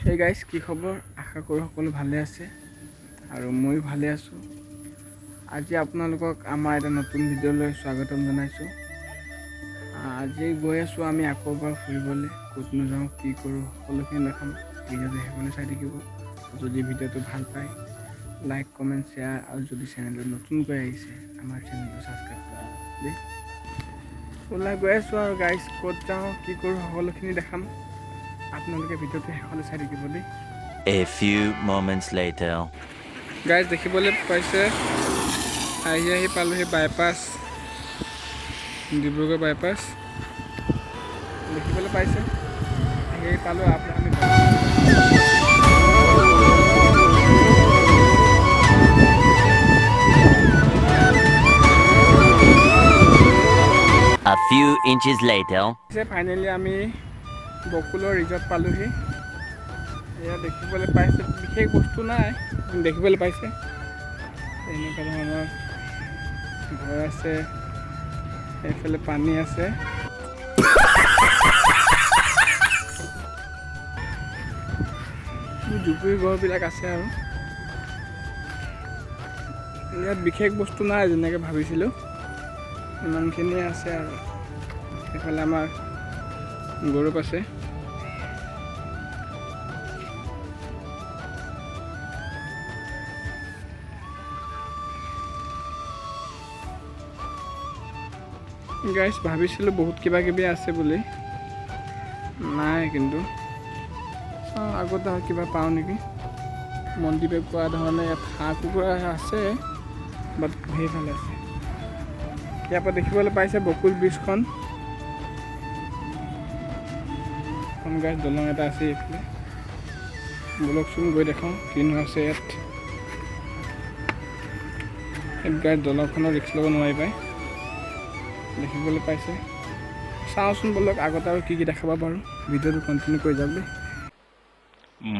Hey guys, কি খবৰ? আশা কৰোঁ সকলো ভালে আছে আৰু ময়ো ভালে আছোঁ। আজি আপোনালোকক আমাৰ এটা নতুন ভিডিঅ'লৈ স্বাগতম জনাইছোঁ। আজি গৈ আছোঁ আমি আকৌ এবাৰ ফুৰিবলৈ। ক'তনো যাওঁ, কি কৰোঁ সকলোখিনি দেখাম। ভিডিঅ'টো শেষলৈ চাই থাকিব। যদি ভিডিঅ'টো ভাল পায় লাইক, কমেণ্ট, শ্বেয়াৰ আৰু যদি চেনেলটো নতুনকৈ আহিছে আমাৰ চেনেলটো ছাবস্ক্ৰাইব কৰিব দেই। ওলাই গৈ আছোঁ আৰু গাইজ, ক'ত যাওঁ, কি কৰোঁ সকলোখিনি দেখাম। আপোনালোকে ভিডিঅ'টো শেষলৈ চাই থাকিব দেই। A few moments later. Guys দেখিবলৈ পাইছে আহি পালোহি বাইপাছ, ডিব্ৰুগড় বাইপাছ দেখিবলৈ পাইছে। আহি পালোঁ আমি A few inches later. Finally আমি বকুলৰ ৰিজৰ্ট পালোহি। এয়া দেখিবলৈ পাইছে, বিশেষ বস্তু নাই, দেখিবলৈ পাইছে এনেকুৱা ধৰণৰ ঘৰ আছে, এইফালে পানী আছে। জুপুৰি ঘৰবিলাক আছে আৰু ইয়াত বিশেষ বস্তু নাই যেনেকৈ ভাবিছিলোঁ, ইমানখিনিয়ে আছে আৰু এইফালে আমাৰ গৌৰৱ আছে। গাইজ ভাবিছিলোঁ বহুত কিবা কিবি আছে বুলি, নাই কিন্তু আগতে আৰু কিবা পাওঁ নেকি। মনদীপে কোৱা ধৰণে ইয়াত হাঁহ কুকুৰা আছে, বাট সেইফালে আছে। ইয়াৰ পৰা দেখিবলৈ পাইছে বকুল ব্ৰিজখন, গাইজ দলং এটা আছে এইফালে। বলকচোন গৈ দেখাওঁ কিনো আছে ইয়াত। গাইজ দলংখনৰ ৰিক্স ল'ব নোৱাৰি পায়, দেখিবলৈ পাইছে। চাওঁচোন বলক আগত আৰু কি দেখাব পাৰোঁ। ভিডিঅ'টো কণ্টিনিউ কৰি যাওক দেই।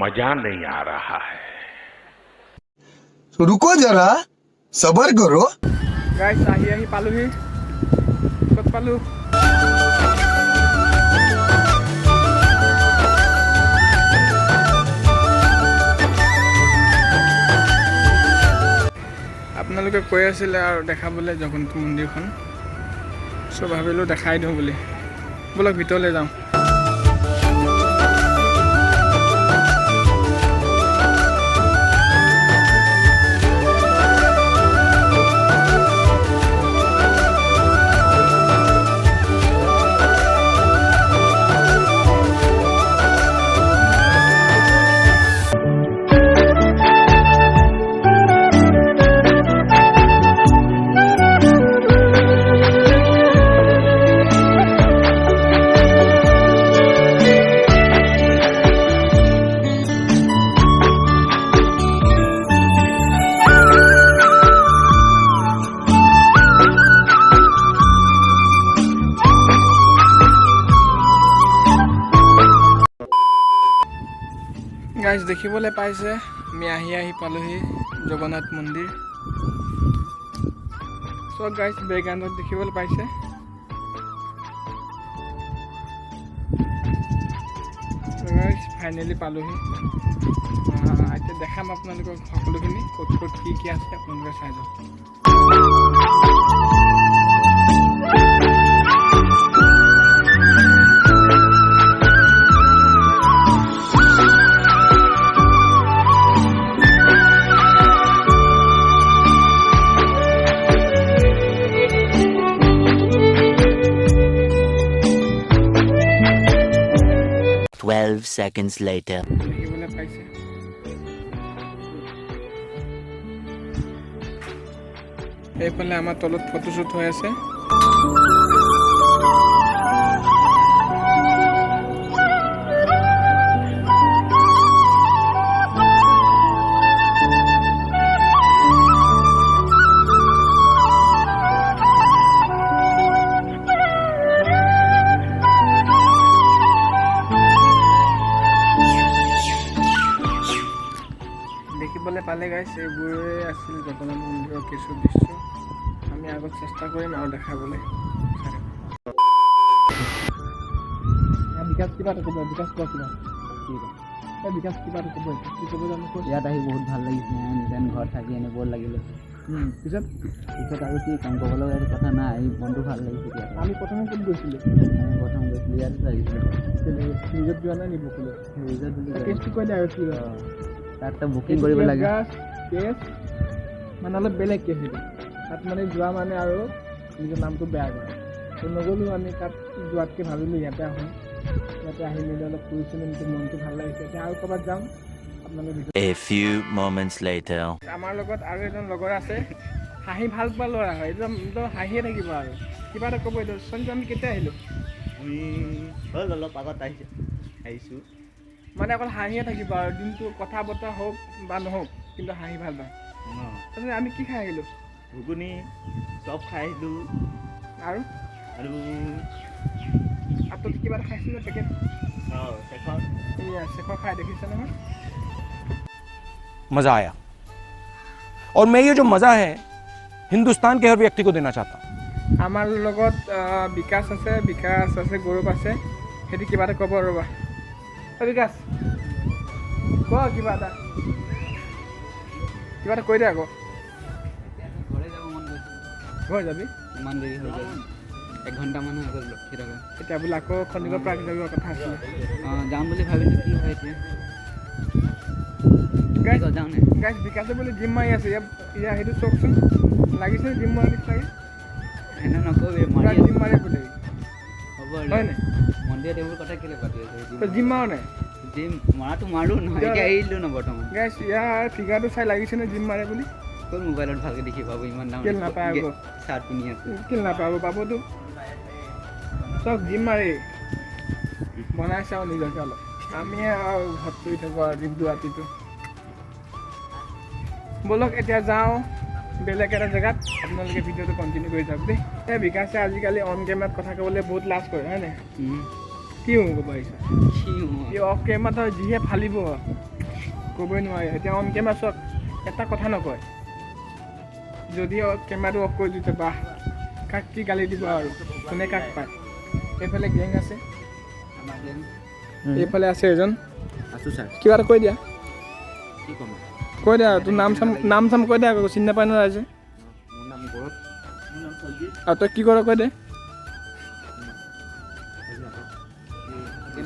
मजा नहीं आ रहा है। रुको जरा सबर करो। गाइस आही पालोহি। ক'ত পালোঁ? আপোনালোকে কৈ আছিলে আৰু দেখাবলৈ জগন্নাথ মন্দিৰখন, চ' ভাবিলোঁ দেখাই দিওঁ বুলি। ব'লক ভিতৰলৈ যাওঁ। গাইজ দেখিবলৈ পাইছে আমি আহি পালোহি জগন্নাথ মন্দিৰ। চ' গাইজ বেকগ্ৰাউণ্ডত দেখিবলৈ পাইছে গাইজ ফাইনেলি পালোহি। এতিয়া দেখাম আপোনালোকক সকলোখিনি ক'ত ক'ত কি আছে আপোনালোকে চাই যাওক। Seconds later. দেখিবলৈ পাইছে এইফালে আমাৰ তলত ফটোশ্বুট হৈ আছে। দেখিবলৈ পালে গাইছে এইবোৰে আছিল জগন্নাথ মন্দিৰৰ কিছু দৃশ্য। আমি আগত চেষ্টা কৰিম আৰু দেখাবলৈ। বিকাশ কিবা এটা ক'ব, বিকাশ কিবা বিকাশ কিবা এটা ক'ব কি ক'ব জানো কৈ ইয়াত আহি বহুত ভাল লাগিছে যেন ঘৰত থাকি এনে বৰ লাগিলে পিছত আৰু কি কাম ক'ব লগা এইটো কথা নাই আহি মনটো ভাল লাগিছে এতিয়া আমি প্ৰথমে ক'ত গৈছিলোঁ আমি প্ৰথম গৈছিলোঁ ইয়াত আহিছিলোঁ নিজত যোৱা নাই নি বুকিলে ৰিজৰ্ট বুলি কয়। কেছটো কৈ দে আৰু কি হয় তাত বুকিং কৰিব লাগে কেছ মানে অলপ বেলেগ কেছ সেইটো তাত মানে যোৱা মানে আৰু নিজৰ নামটো বেয়া কৰে তো নগ'লোঁ আমি তাত যোৱাতকৈ ভাবিলোঁ ইয়াতে আহোঁ ইয়াতে আহি মেলি অলপ ফুৰিছোঁ মেলি মনটো ভাল লাগিছে এতিয়া আৰু ক'ৰবাত যাম আপোনালোকে A few moments later. আমাৰ লগত আৰু এজন লগৰ আছে হাঁহি ভাল পোৱা ল'ৰা হয় একদম হাঁহিয়ে থাকিব আৰু কিবা এটা ক'ব এইটো সঞ্জু আমি কেতিয়া আহিলোঁ হ'ল অলপ আগত আহিছোঁ মানে অকল হাঁহিয়ে থাকিব আৰু দিনটো কথা বতৰা হওক বা নহওক কিন্তু হাঁহি ভাল পায় তাৰপিছত আমি কি খাই আহিলোঁ ঘুগুনি চব খাই আহিলোঁ আৰু আৰু আপুনি কিবা এটা খাইছিলে পেকেট শেষত এইয়া শেষৰ খাই দেখিছে নহয় मज़ा आया और मैं ये जो मज़ा है हिंदुस्तान के हर व्यक्ति को देना चाहता हूँ আমাৰ লগত বিকাশ আছে গৌৰৱ আছে সিহঁতি কিবা এটা ক'ব ৰ'বা বিকাশ ক কিবা এটা কৈ দে আকৌ ঘৰে যাব মন গৈছে ঘৰ যাবি ইমান দেৰি হৈ গ'ল 1 ঘণ্টামান হৈ গ'ল ৰখি থকা এতিয়া বোলে আকৌ খনিকৰ পৰা যাবিৰ কথা আছিলে যাম বুলি ভাবিলোঁ কি হয় এতিয়া যাওঁ নে গাইছ বিকাশে বোলে জিম মাৰি আছে ইয়াৰ সেইটো চাওকচোন লাগিছে জিম মাৰি নিচিনাকৈ এনে নকবি পুৰা জিম মাৰে বোলে হ'ব হয় নাই মন্দিৰত এইবোৰ কথা কেলৈ পাতি আছে তই জিম মাৰ নাই জিম মৰাটো মাৰোঁ নহয় এতিয়া এৰিলোঁ ন বৰ্তমান গাইছ ইয়াৰ ফিগাৰটো চাই লাগিছে নে জিম মাৰে বুলি ক'ত মোবাইলত ভালকৈ দেখি পাব ইমান দাম কেলে নাপায় আকৌ চাৰ্ট পিন্ধি আছে কেলে নাপাব পাবতো চব জিম মাৰে বনাই চাওঁ নিজকে অলপ আমি আৰু ঘৰত কৰি থাকোঁ আৰু দিনটো ৰাতিটো ব'লক এতিয়া যাওঁ বেলেগ এটা জেগাত আপোনালোকে ভিডিঅ'টো কণ্টিনিউ কৰি যাওক দেই এই বিকাশে আজিকালি অন কেমেৰাত কথা ক'বলৈ বহুত লাজ কৰে হয় নাই কি ক'ব পাৰিছা এই অফ কেমেৰাত যিহে ফালিব ক'বই নোৱাৰে এতিয়া অন কেমেৰা চাওক এটা কথা নকয় যদি কেমেৰাটো অফ কৰি দিছে বাহ কাক কি গালি দিব আৰু কোনে কাক পায় এইফালে গেং আছে এইফালে আছে এজন আছোঁ ছাৰ কিবা এটা কৈ দিয়া কি ক'ম কৈ দিয়া তোৰ নাম চাম কৈ দিয়া আকৌ চিনি নাপায় নহয় ৰাইজে মোৰ নাম গৌৰৱ মোৰ নাম সঞ্জীৱ আৰু তই কি কৰ কৈ দে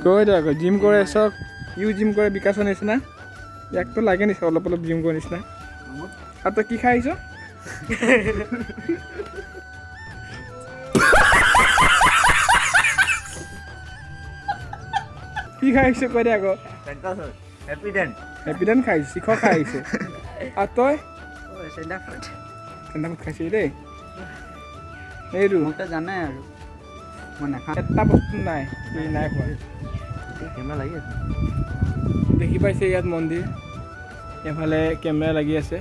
কৈ দে আকৌ জিম কৰে চক ইও জিম কৰে বিকাশৰ নিচিনা ইয়াকতো লাগে নিচিনা অলপ অলপ জিম কৰে নিচিনা আৰু তই কি খাই আহিছ কি খাই আহিছে কৈ দে আকৌ হেপিডেণ্ট খাই আহিছে চিখৰ খাই আহিছে আৰু তই চেণ্ডা ফুট খাইছে দেই এইটো মোকতো জানাই আৰু মই নাখাওঁ এটা বস্তু নাই নাই খোৱা কেমেৰা লাগি আছে দেখি পাইছে ইয়াত মন্দিৰ এফালে কেমেৰা লাগি আছে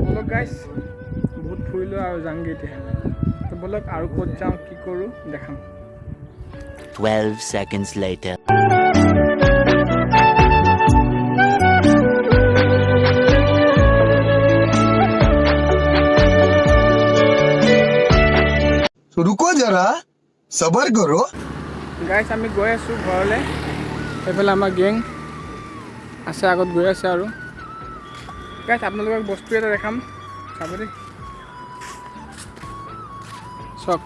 ব'লক গাইছ বহুত ফুৰিলোঁ আৰু যাংগে এতিয়া তো ব'লক আৰু ক'ত যাওঁ কি কৰোঁ দেখাম 12 seconds later. तो रुको जरा सबर करो গাইছ আমি গৈ আছোঁ ঘৰলৈ এইফালে আমাৰ গেং আছে আগত গৈ আছে আৰু গাইছ আপোনালোকক বস্তু এটা দেখাম চাব দেই চক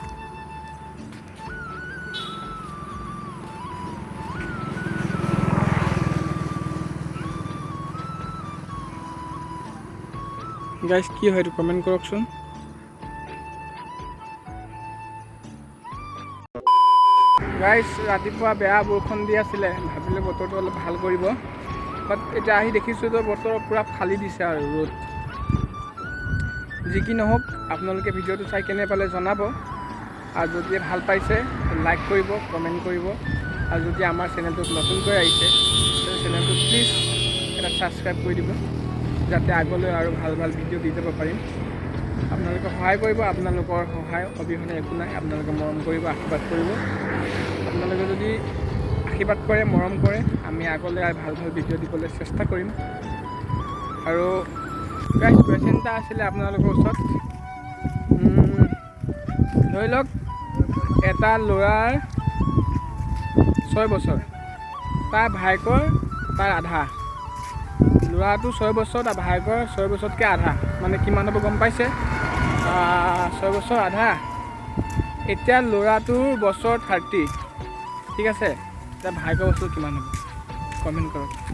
গাইছ কি হয় এইটো কমেণ্ট কৰকচোন গাইছ ৰাতিপুৱা বেয়া বৰষুণ দি আছিলে ভাবিলে বতৰটো অলপ ভাল কৰিব বাট এতিয়া আহি দেখিছোঁ তো বতৰ পূৰা ফালি দিছে আৰু ৰ'দ যি কি নহওক আপোনালোকে ভিডিঅ'টো চাই কেনে পালে জনাব আৰু যদি ভাল পাইছে লাইক কৰিব কমেণ্ট কৰিব আৰু যদি আমাৰ চেনেলটোত নতুনকৈ আহিছে সেই চেনেলটো প্লিজ এটা ছাবস্ক্ৰাইব কৰি দিব যাতে আগলৈ আৰু ভাল ভাল ভিডিঅ' দি যাব পাৰিম আপোনালোকে সহায় কৰিব আপোনালোকৰ সহায় অবিহনে একো নাই আপোনালোকে মৰম কৰিব আশীৰ্বাদ কৰিব আপোনালোকে যদি আশীৰ্বাদ কৰে মৰম কৰে আমি আগলৈ ভাল ভাল ভিডিঅ' দিবলৈ চেষ্টা কৰিম আৰু গাইজ কুৱেশ্যন এটা আছিলে আপোনালোকৰ ওচৰত ধৰি লওক এটা ল'ৰাৰ 6 বছৰ তাৰ ভায়েকৰ তাৰ আধা ল'ৰাটো 6 বছৰ তাৰ ভায়েকৰ 6 বছৰতকৈ আধা মানে কিমান হ'ব গম পাইছে 6 বছৰ আধা এতিয়া ল'ৰাটোৰ বছৰ 30 ঠিক আছে এতিয়া ভায়েকৰ বছৰ কিমান হ'ব কমেণ্ট কৰক